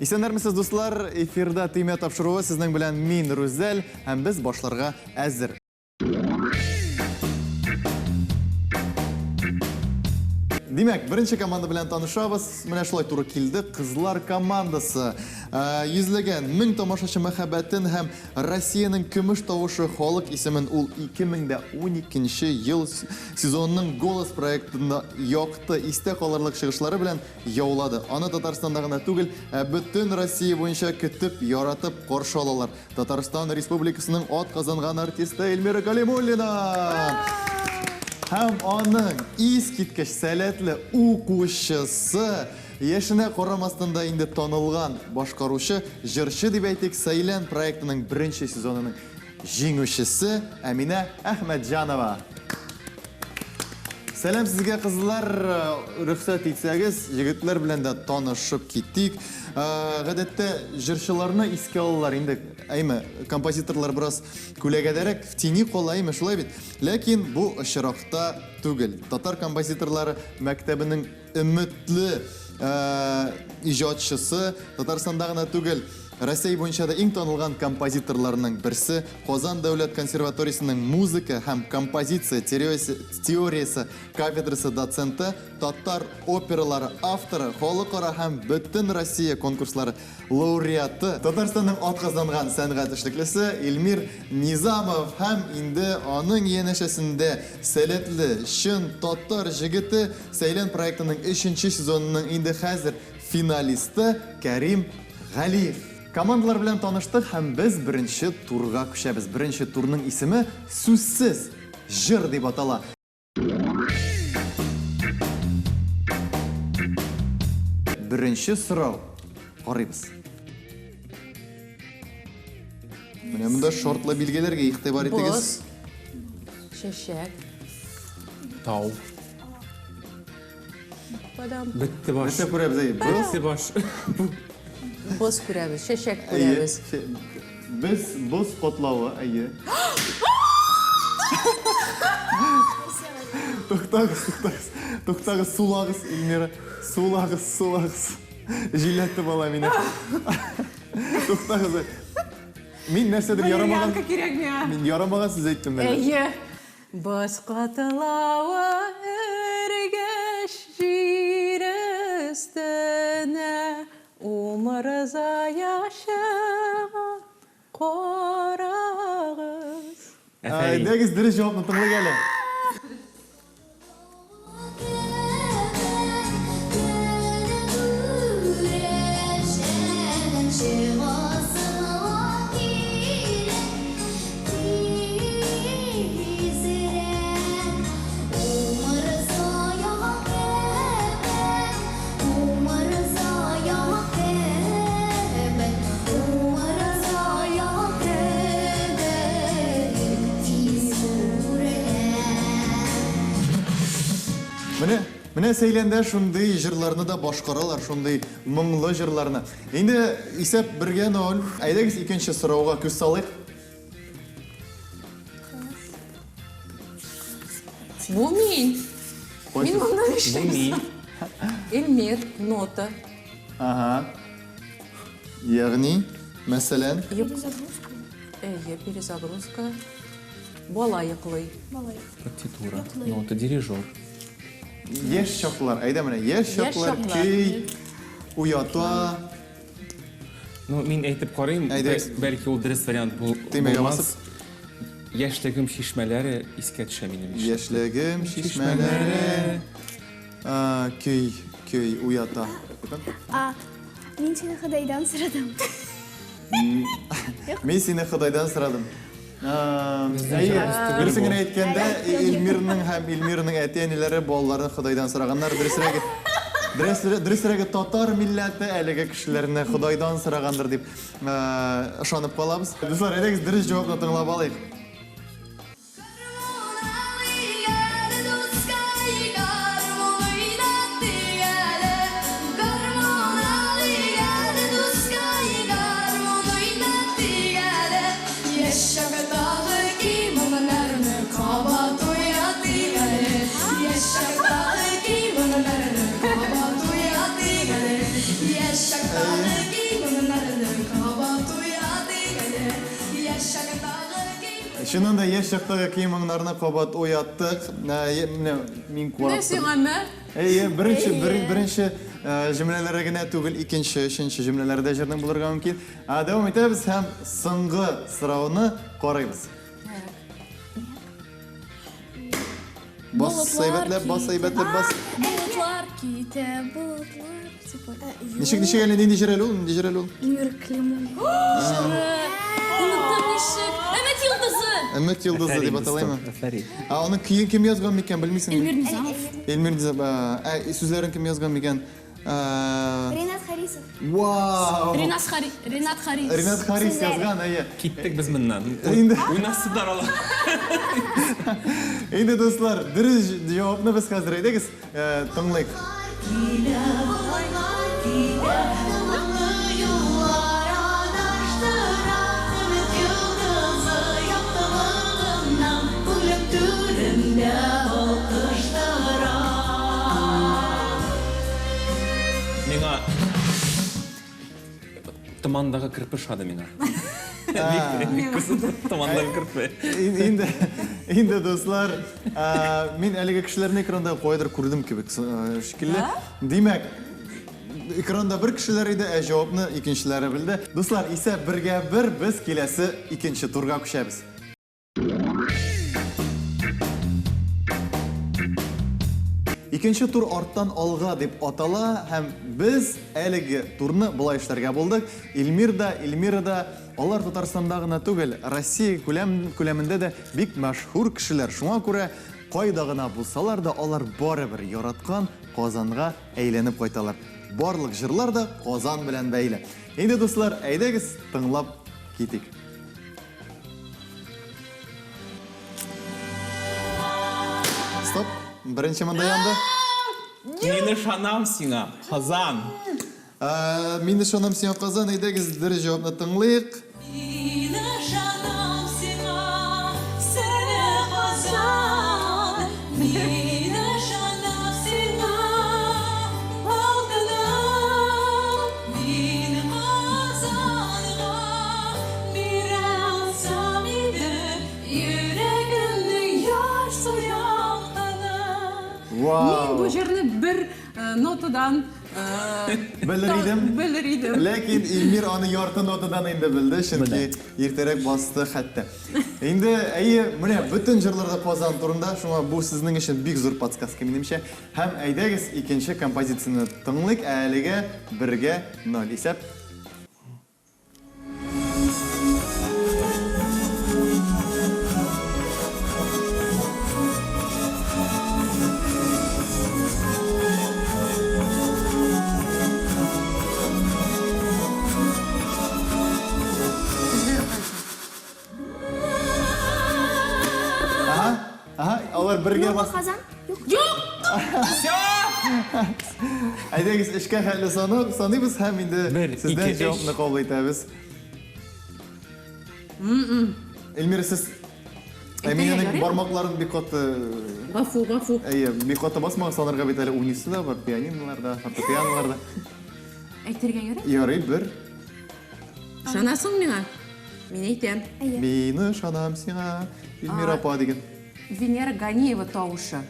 Исәннәрмесез, дуслар, эфирда тыйма тапшыруы сезнең белән мин Рүзәл, һәм без башларга әзер. Димәк, беренче команда белән танышабыз. Менә шулай туры килде. Кызлар командасы. Йөзләгән мең тамашачы мәхәббәтен һәм Россиянең көмеш тавышы халык исемен ул 2012 ел сезонның Голос проектында якты истә калырлык чыгышлары белән яулады. Аны Татарстанда гына түгел, бөтен Россия буенча көтеп, яратып каршы алалар. Татарстан Республикасының ат казанган артисты Эльмира Галимуллина. Һәм аның искиткеч сәләтле укучысы, яшенә карамастан да инде танылган башкаручы, җырчы дип әйтик, Сәйлән проектының беренче сезонының җиңүчесе Әминә Әхмәтҗанова. Сәлам сезгә, кызлар, рөхсәт итсәгез, егетләр белән дә танышып китик. Гадәттә җырчыларны искә алалар инде. Әйме, композиторлар бераз күләгәдәрәк тини кала, әйме, шулай бит. Ләкин бу очракта түгел. Татар композиторлары мәктәбенең өметле иҗатчысы, Татарстанда гына түгел, Россия буенча да иң танылган композиторларның берсе, Казан дәүләт консерваториясының музыка һәм композиция теориясе кафедрасы доценты, татар опералары авторы, халыкара һәм бөтен Россия конкурслары лауреаты, Татарстанның атказанган сәнгать эшлеклесе Эльмир Низамов һәм инде аның янәшәсендә сәләтле чын татар җегете Сәйлән проектының 3нче сезонының инде хәзер финалисты Кәрим Галиев. Командалар белән таныштык һәм без беренче турга күчәбез. Беренче турның исеме сүзсез җыр дип атала. Беренче сорау. Карыйбыз. Менә монда шортлы билгеләргә игътибар итегез. Чәчәк. Тау. Бадам. Бетте баш. Нәрсә күрәбез? Бетте баш. Боз күрәбез, чәчәк күрәбез. Без боз котлавы, әйе. Туктагыз, сулагыз, Эльмира. Сулагыз. Җилләтте бала мине. Туктагыз. Мин нәрсәдер ярамаган. Мин ярамаган сүз әйттем менә. Әйе. Боз котлавы эргәш җир өстенә. Умырза яшаган карагыз. Дәгез дөрес җавапны тыңлый әле. Менә Сәйләндә шундый җырларны да башкаралар, шундый моңлы җырларны. Инде исәп 1-0. Әйдәгез икенче сорауга күз салыйк. Бу мин. Мин монда эшлим. Эльмир, нота. Ага. Ягъни, мәсәлән, Әйе, перезагрузка. Бала йоклый. Партитура. Нота, дирижер. яшь чаклар. Әйдә менә, яшь чаклар, көй, уята. Ну, мин әйтеп карыйм, бәлки ул дөрес вариант булмас. Яшьлегем шишмәләре искә төшә минем. Яшьлегем шишмәләре. Көй, уята. Мин сине Ходайдан сорадым. Мин сине Ходайдан сорадым. Берсен генә әйткәндә, Эльмирның һәм Эльмирның әти-әниләре балаларын Ходайдан сораганнар. Дөресрәге татар милләте әлеге кешеләрне Ходайдан сорагандыр дип ышанып калабыз. Дуслар, әйдәгез дөрес җавапны тыңлап алыйк. Шынында еш жақтағы киіміңларына қабат ояттық. Мен қорап Нәрсең ама? Бірінші жümлелері генә түгел, икенче, үшінші жümлелерде жердің бұлырға мүмкін. Давам етеміз һәм соңғы сұрауны қарайбыз. Бас сайбетлеп, бас. Bulutlar kite, bulutlar. Ничек әлі ненде жүрелі ол? Эльмир Климон. Unuttum Işık. Evet Yıldızı. Үміт Йылдызы деп аталаймы? Афарин. Оның күйін кім yazған мекен, білмейсің? Elmir Nizamov. Эльмир Низамов. Сөздерін кім yazған мекен? Ренат Харисов. Вау! Renat Haris. Ринат Харис yazған, әйе. Киттік біз міннен. Енді Ойнасыздар ала. Енді достар, дұрыс жауапны біз қазір айдағыз. Тыңлайық. Меңа тұмандағы кірпіш ады меңа. Тұмандағы кірпі. Енді достар, мен әлігі кішілерін экранда қойдыр көрдім кебек шекілі. Демек, экранда бір кішілер еді, жауапны екіншілері білді. Достар, есе бірге бір біз келесі екінші турға күшәбіз. Икенче тур арттан алга дип атала һәм без әлеге турны булай эшләргә булдык. Эльмира да алар Татарстанда гына түгел, Россия күләмендә дә бик мәшһүр кешеләр. Шуңа күрә кайда гына булсалар да алар барыбер яраткан Казанга әйләнеп кайталар. Барлык җырлар да Казан белән бәйле. Инде дуслар, әйдәгез тыңлап китик. Стоп. Бірінші мында янды. Мені шанам сиңа, Қазан. Мені шанам сиңа Қазан, әйдәгіз дұрыс жауапны тыңлайық. Мен бұл жерні бір нотадан Білер идім. Ләкин Эльмир аны ярты нотадан енді білді, шынки ертерек басты хәтті. Енді әйе, міне бүтін жырларда Казан турында, шуңа бұл сіздің үшін бик зор подсказка менімше. Һәм әйдәгіз икенче композицияны тыңлык, әліге 1-0 есеп. Алар бірге бас. Казан? Yok. Әйдәгіз ішке хәлі саныйбыз һәм инде Бір, сездән ике, жауапны үш. кабул итәбез. Эльмира, сез Әминәнең бармакларын бик каты ғафу. бик каты басмага санарга бит әле унисы да бар, пианиналарда, фортепианоларда. Әйтергә ярай? Ярый бер. Шанасың миңа? Мен әйтәм. Мені шанам сиңа, Эльмира апа деген. Венера Ганиева тауышы.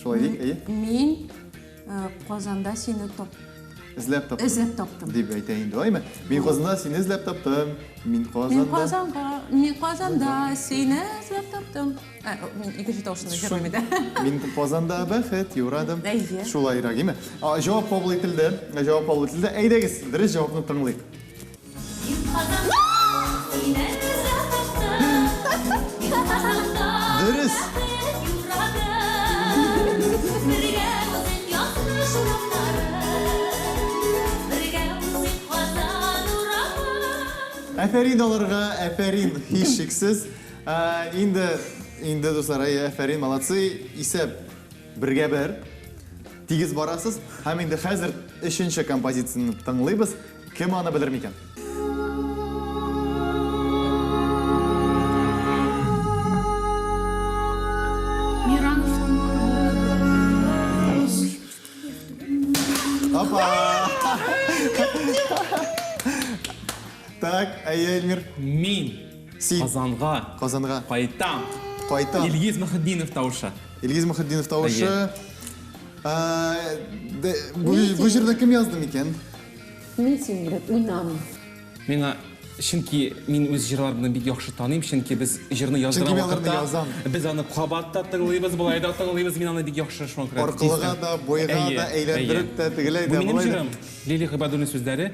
Шулай дейік, Мен Казанда сені Izlab taptım. ізлеп таптым. Деп айтайын деймін. Мен Қазанда сені ізлеп таптым. Мен Казанда сені ізлеп таптым. Мен екінші тауышында жүрмейді. Мен Қазанда бәхет юрадым. Әйе. Шулайырақ, еме? Жауап қабыл етілді. Әйдәгіз, дұрыс жауапны тыңлайық. Дұрыс. Әфәрин оларға, әфәрин һич шексіз. Инде достар, әфәрин, молодцы. Исәп 1-1. Тигіз барасыз. Һәм инде хәзер 3-нче композицияны тыңлайбыз. Кем аны белер микән? Опа! Так, әйе, Эльмир. Мин Син. Казанга. Казанга. Кайтам. Кайтам. Илгиз Махаддинов тавышы. Илгиз Мухаддинов тавышы. Бұл жерде кім язды екен? Мен сені білет, ұйнамын. Меңа Шынки мен өз жырларымды бек яқшы танимын, шынки біз жырны яздырған Шынки мен аларны язам. біз аны қабатта тыңлайбыз, былайда тыңлайбыз, мен аны бек яқшы шоңқырады. Орқылыға да, бойға да, әйлендіріп та, тігілей Бұл да, менің болай да. жырым. Лейли Ғибадуллин сөздері,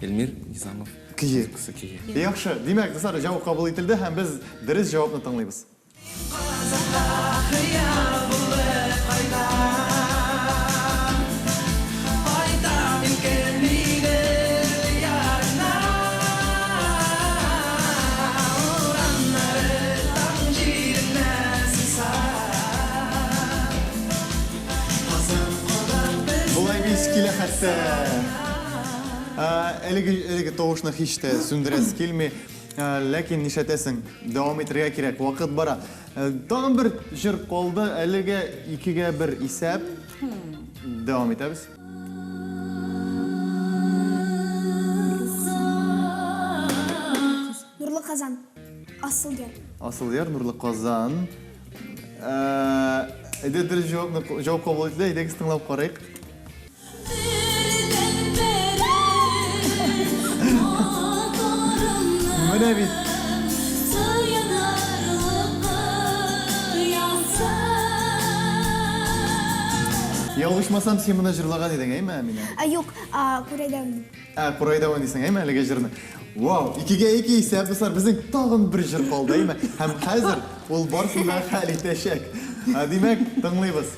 Эльмир Низамов. Кие. Кісі кие. Яқшы, демек, достар, жауап қабыл етілді, һәм біз дұрыс жауапны тыңлайбыз. Бұлай бейс келе қатты. Әлігі тоғышны хишті сүндірес келме, ләкин нишәтесің, давам етірге керек, вақыт бара. Тағын бір жыр қолды, әлігі 2-ге 1 исәп, давам етеміз. Нұрлы қазан. Асыл дер. Асыл ер, Нұрлы Қазан. Әйде дұрыс жауап қабыл етілді, әйдегі тыңлап қарайық. Міне бит. Ялғышмасам, сен мұна жырлаған едің, әйме, әміне? Yok, Kurey'den. Құрайда ойнайсың, әйме, әліге жырны. Вау, 2-ге 2 есеп, достар, біздің тағын бір жыр қалды, әйме? Әм қазір ол барсында қәлі тәшек. Демек, тыңлайбыз.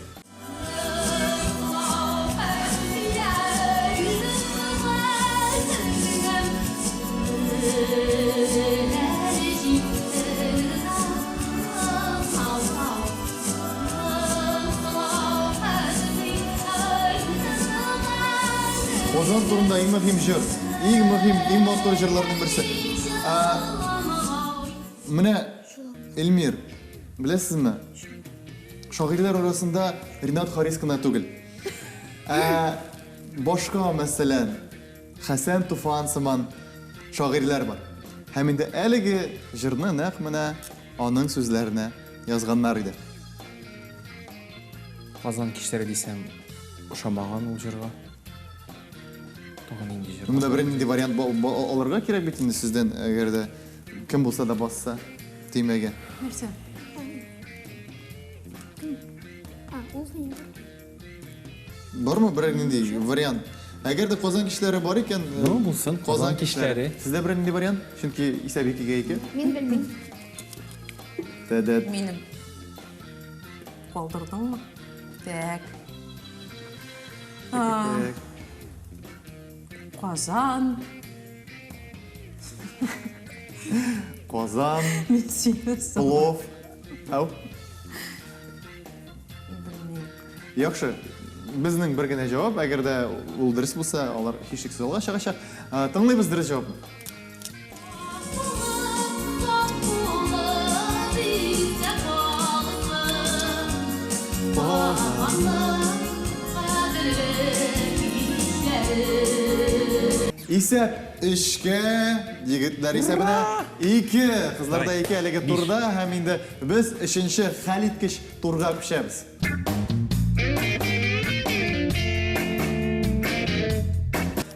Озан турында ең мұхим жыр, ең мұхим, ең мотор жырлардың бірісі. Міне, Эльмир, білесіз ме? Шағирлер арасында Ринат Харис қана түгіл. Башқа мәселен, Хасан Туфан сыман шағирлер бар. Хәмінде әлігі жырны нәқ міне аның сөзлеріне язғанлар еді. Қазан кештері дейсем, ұшамаған ол жырға. Тоған енді жыр. Мұнда бірінде вариант оларға керек бетінде сізден, әгерде кім болса да басса теймеге. Нәрсе? Ол қиын. Бар ма бірінде вариант? Әгерде Қазан кешілері бар екен, Ну, болсын, Қазан кештері. Сізде бірінде вариант? Чүнки исәп 2-ге 2. Мен білмеймін. Дәдәд. Менің. Қолдырдың ма? Так. Қазан. Қазан, Мен сені сау. плов. Ау? Білмеймін. Яқшы, біздің бір генә жауап, әгерде ол дұрыс болса, олар хешіксіз олға шағашақ. Тыңлайбыз дұрыс жауап. Исәп 3-ке, егітлер исәбіне 2, қызларда 2 әлігі турда, һәм енді біз 3-ші хәлиткіш турға күшәбіз.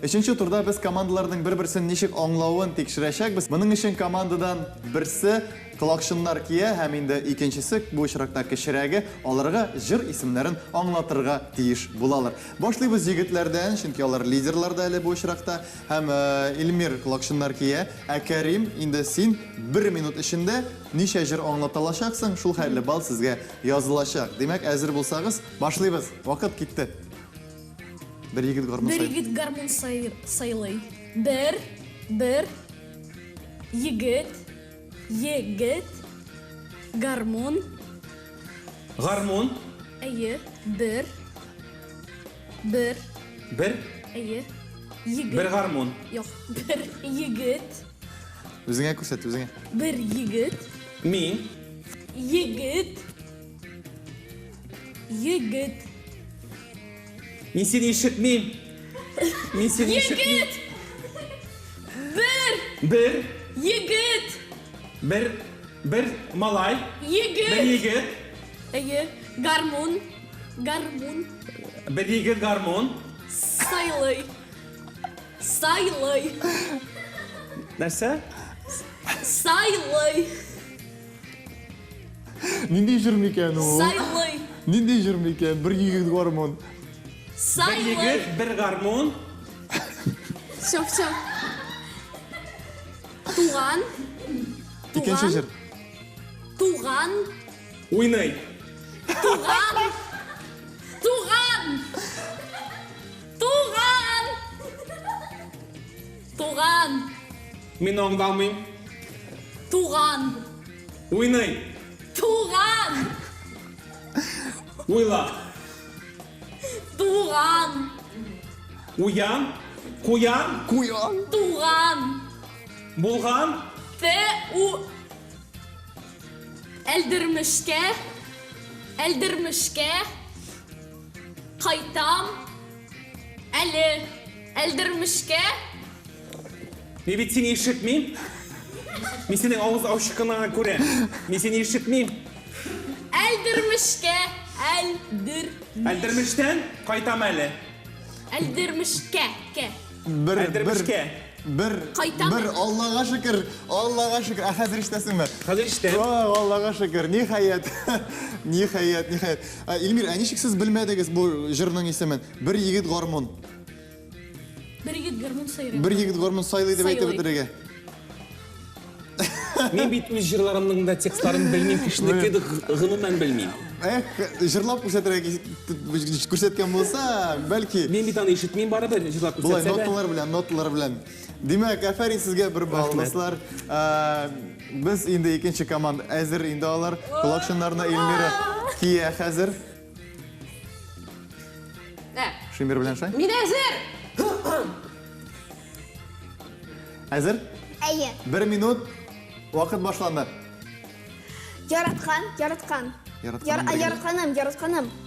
Үшінші турда біз командалардың бір-бірсін нешік аңлауын текшірәшәкбіз. Мұның үшін командадан бірсі құлақшынлар кие, һәм енді икенчесі бұл шырақта кішірәгі аларға жыр исімлерін аңлатырға тиіш болалар. Башлайбыз егітлерден, чөнки алар лидерларда әлі бұл шырақта, һәм Эльмир құлақшынлар кие, Кәрим, енді син 1 минут ішінде неше жыр аңлаталашақсың, шул хәрлі бал сізге yazылашақ. Демек, әзір болсағыз, башлайбыз. Вақыт кетті. Bir yigit garmon Bir sayılır. yigit garmon saylay. Bir yigit garmon. Гармон. Әйе, bir Бір әйе, yigit. бір гармон. Yok, bir yigit. Өзіңе көрсет, өзіңе. Bir yigit. Мен Yigit. Мен сені ешітмейм. Мен сені ешітмейм. Bir Бір yigit. Bir malay. Bir Yigit. yigit. Әйе. Гармун. Гармун. Bir yigit garmon. Сайлый. Сайлый. Нәрсе? Сайлый. Нендей жүрім екен ол? Сайлый. Нендей жүрім екен? Bir егет гормон. Bir Сайлый. yigit, bir garmon. Все, все. Туған. Икенче жыр. Туған. Уйнай. Туған. Туған. Туған. Туған. Мен аңдамайым. Туған. Уйнай. Туған. Уйла. Туған. Уян. Куян. Куян. Туған. Булған. Ты Әлдірмішке. Әлдірмішке. Қайтам. Әлі. Әлдірмішке. Мен бит сені ишітмейм. Мен сенің ауыз аушыққаныңа көре. Мен сені ишітмейм. Әлдірмішке. Әлдірміштен қайтам әлі. Әлдірмішке. Әлдірмішке. Bir Allah'a şükür. Allah'a şükür. Hazır iştesin mi? Қазір іштен. Allah'a şükür. Nihayet. Nihayet. İlmir, nişik siz bilmediniz bu jırının ismin? Bir yigit gormon. Bir егет гармон сайрайды. Bir yigit gormon saylı деп айтып Сайлый. бітірге. Мен бит өз жырларымның да текстларын білмеймін, кішінекеді ғылымын білмеймін. Жырлап көрсеткен болса, бәлки... Мен бит аны ишітмеймін бары бір жырлап Бұлай көрсетсе де. ноталар білән. Демек, әфәрин сізге бір балдасылар. Біз енді екінші команда әзір енді алар. Құлақшынларына Эльмира кие әзір. Шимир білән шай? Мен әзір. Әзір? Әйе. 1 минут. Вақыт башланды. Яратқан. Яратқаным.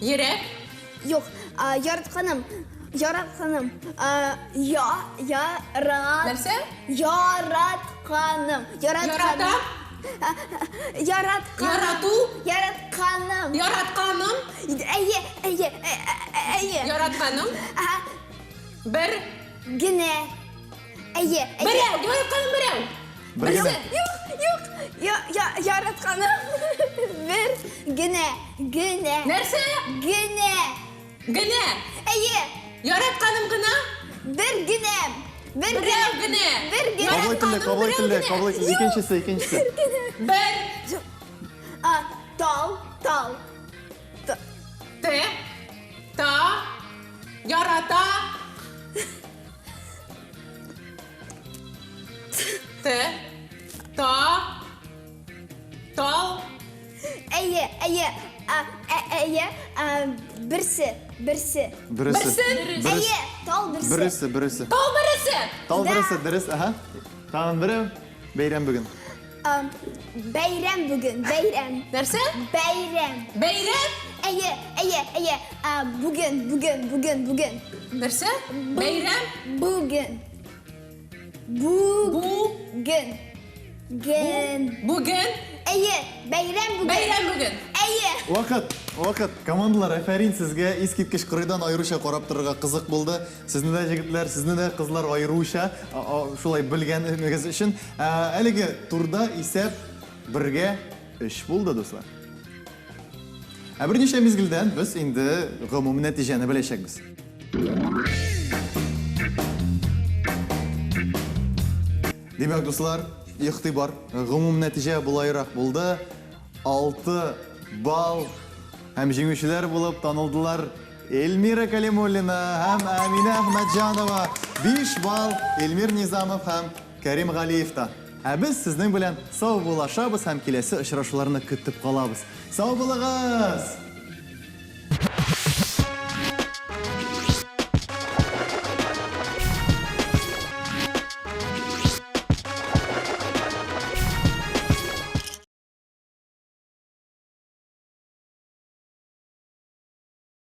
Ерек. Yok, yaratkanım. Нәрсе? Yaratkanım. Яратам. Ярату. Yaratkanım. Яратқаным. Әйе. Яратқаным. Бір. Gine. Әйе. Біреу. Яратқаным біреу. Bir gene. Yok. Yaratkanım. Gine. Нәрсе? Гіне. Әйе. Яратқаным ғына. Bir ginem. Біреу гіне. Kabul etілді. İkincisi. Бір. Tal. Те. Та. Ярата. Те. Та. Тал. Әйе. Birisi. Әйе. Tal birisi. Бірісі. Тал бірісі. Tal birisi, dürüst. Aha. Tamam, biri. Beyran bugün. Beyram bugün. Нәрсе? Beyram. Бейрем. Әйе. Bugün. Нәрсе? Бейрем. Bugün. Бүгін. Әйе. Beyram bugün. Бейрем бүгін. Әйе. Вақыт. Командалар, әфәрин сізге ескерткіш қырыйдан айыруша қарап тұрға қызық болды. Сізні де жігітлер, сізні де қызлар айыруша шулай білгеніңіз үшін. Әлігі турда есеп 1-3 болды, достар. Бірнеше мезгілден біз енді ғымым нәтижені білешекбіз. Демек, достар, иқтибар, ғымым нәтиже бұлайырақ болды. 6 бал һәм жеңушілер болып танылдылар. Эльмира Калимуллина һәм Амина Ахмаджанова 5 бал, Эльмир Низамов һәм Кәрим Галиевта. Біз сіздің белән сау булашабыз һәм келесі очрашуларны көтіп қалабыз. Сау булыгыз!